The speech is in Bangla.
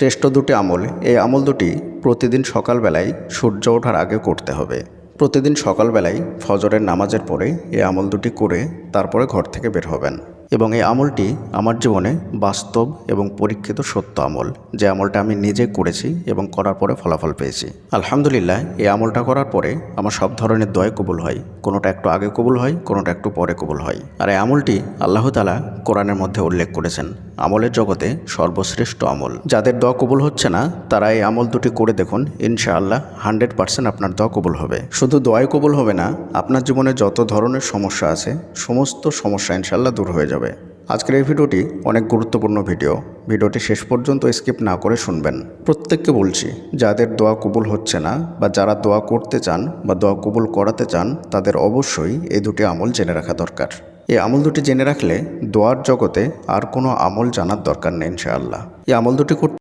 শ্রেষ্ঠ দুটি আমল, এই আমল দুটি প্রতিদিন সকালবেলায় সূর্য ওঠার আগে করতে হবে। প্রতিদিন সকালবেলায় ফজরের নামাজের পরে এই আমল দুটি করে তারপরে ঘর থেকে বের হবেন। এবং এই আমলটি আমার জীবনে বাস্তব এবং পরীক্ষিত সত্য আমল, যে আমলটা আমি নিজে করেছি এবং করার পরে ফলাফল পেয়েছি। আলহামদুলিল্লাহ, এই আমলটা করার পরে আমার সব ধরনের দোয়া কবুল হয়। কোনোটা একটু আগে কবুল হয়, কোনোটা একটু পরে কবুল হয়। আর এই আমলটি আল্লাহ তাআলা কোরআনের মধ্যে উল্লেখ করেছেন আমলের জগতে সর্বশ্রেষ্ঠ আমল। যাদের দোয়া কবুল হচ্ছে না তারা এই আমল দুটি করে দেখুন, ইনশাআল্লাহ 100% আপনার দোয়া কবুল হবে। শুধু দোয়াই কবুল হবে না, আপনার জীবনে যত ধরনের সমস্যা আছে সমস্ত সমস্যা ইনশাআল্লাহ দূর হয়ে যাবে। আজকের এই ভিডিওটি অনেক গুরুত্বপূর্ণ ভিডিওটি শেষ পর্যন্ত স্কিপ না করে শুনবেন। প্রত্যেককে বলছি, যাদের দোয়া কবুল হচ্ছে না বা যারা দোয়া করতে চান বা দোয়া কবুল করাতে চান তাদের অবশ্যই এই দুটি আমল জেনে রাখা দরকার। এই আমল দুটি জেনে রাখলে দোয়ার জগতে আর কোনো আমল জানার দরকার নেই ইনশাআল্লাহ। এই আমল দুটি করতে